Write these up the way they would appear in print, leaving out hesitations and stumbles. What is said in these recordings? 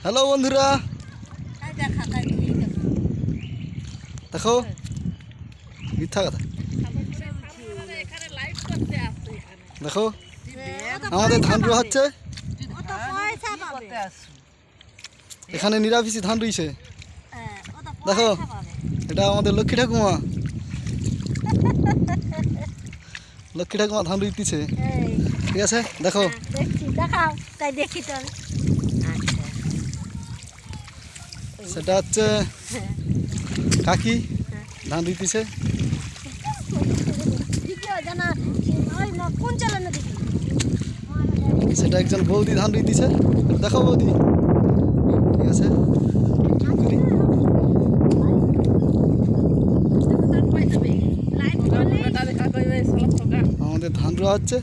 Hello বন্ধুরা, দেখো মিথ্যা কথা। দেখো আমাদের ধান রোয়া হচ্ছে, এখানে নিরামিষি ধান রইছে। দেখো এটা আমাদের লক্ষ্মী ঠাকুমা, লক্ষ্মী ঠাকুমা ধান রুইতেছে। ঠিক আছে, দেখো সেটা হচ্ছে কাকি ধান রুইতেছে। সেটা একজন বৌদি ধান রুইতেছে। দেখো বৌদি, ঠিক আছে। আমাদের ধান রোয়া হচ্ছে,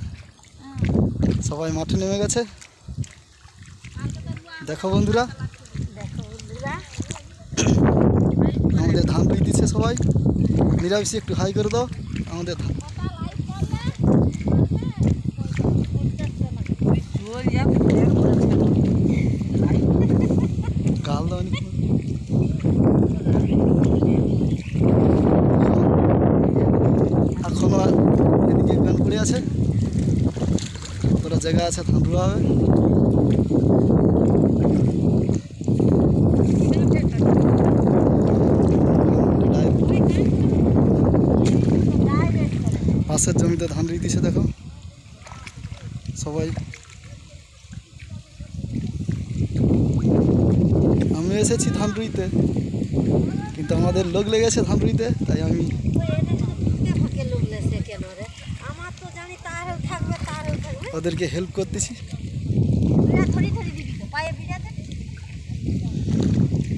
সবাই মাঠে নেমে গেছে। দেখো বন্ধুরা, আমাদের ধান রুইতেছে সবাই। নিরামিষি একটু হাই করে দাও আমাদের ধান। গাল দাও এখনো এদিকে গান পড়ে আছে, ওরা জায়গা আছে ধান রোয়া হবে। পাশের জমিতে ধান রুইতেছে, দেখো সবাই। আমি এসেছি ধান রুইতে, কিন্তু আমাদের লোক লেগেছে ধান রুইতে, তাই আমি ওদেরকে হেল্প করতেছি।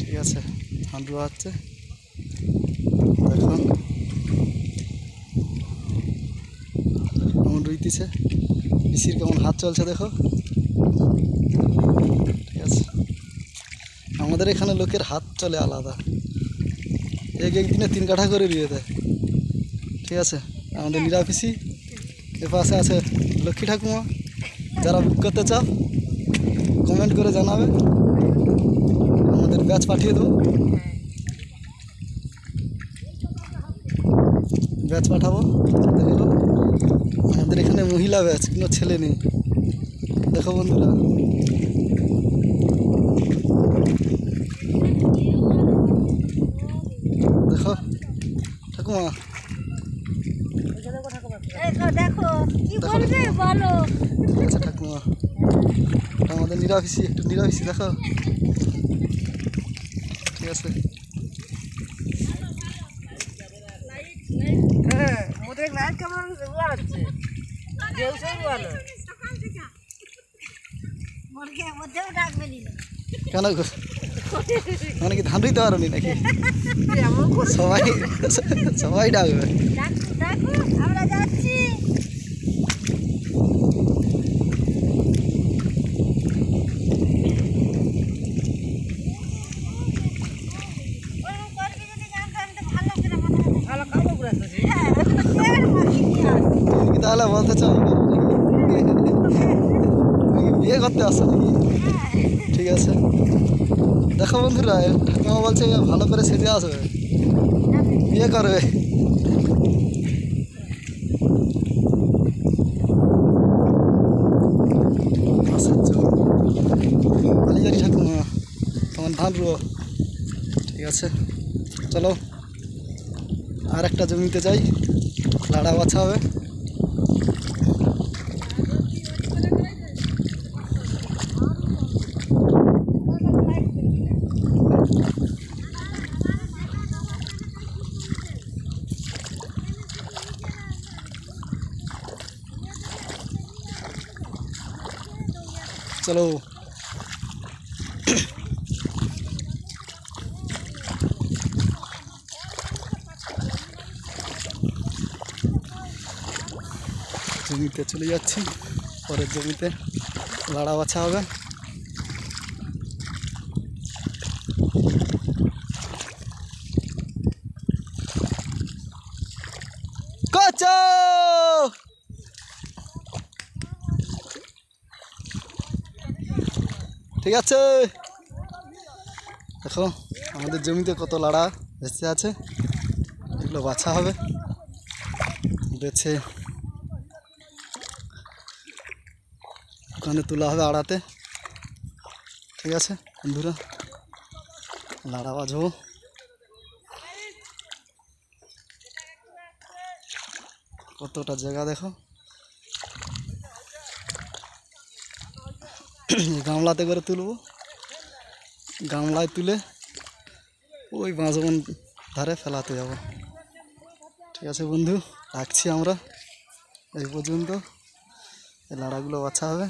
ঠিক আছে, ধান রোয়া হচ্ছে। দেখুন কেমন রুইতেছে, পিসির কেমন হাত চলছে দেখো। ঠিক আছে, আমাদের এখানে লোকের হাত চলে আলাদা, একদিনে 3 কাঠা করে রুইয়ে দেয়। ঠিক আছে, আমাদের নিরামিষি। এ পাশে আছে লক্ষ্মী ঠাকুমা। যারা বুক করতে চাও কমেন্ট করে জানাবে, আমাদের ব্যাচ পাঠিয়ে দেবো। ব্যাচ পাঠাবো। দেখো আমাদের এখানে মহিলা ব্যাচ, কোনো ছেলে নেই। দেখো বন্ধুরা, দেখো ঠাকুমা, আচ্ছা ঠাকুমা আমাদের নিরামিষি, একটু নিরামিষি দেখো। ঠিক আছে, কেন মানে কি ধান রুইতে পারো নি নাকি? সবাই সবাই ডাকবে। তাহলে বলতে চাও বিয়ে করতে আসো নাকি? ঠিক আছে, দেখো বন্ধুরা, ঠাকুমা বলছে ভালো করে সেজে আসবে, বিয়ে করবে। আলিজারি ঠাকুমা তোমার ধান রুয়ো। ঠিক আছে, চলো আর একটা জমিতে যাই, লাড়া বাছা হবে। চলো জমিতে চলে যাচ্ছি, পরের জমিতে লাড়া বাছা হবে। কচো ঠিক আছে। দেখো আমাদের জমিতে কত লাড়া ভেসে আছে, এগুলো বাছা হবে, বেছে ওখানে তোলা হবে আড়াতে। ঠিক আছে বন্ধুরা, লাড়া বাজবো। কতটা জায়গা দেখো, গামলাতে করে তুলবো, গামলায় তুলে ওই বাঁশবন ধারে ফেলাতে যাব। ঠিক আছে বন্ধু, রাখছি আমরা এই পর্যন্ত। এই লাড়াগুলো বাছা হবে।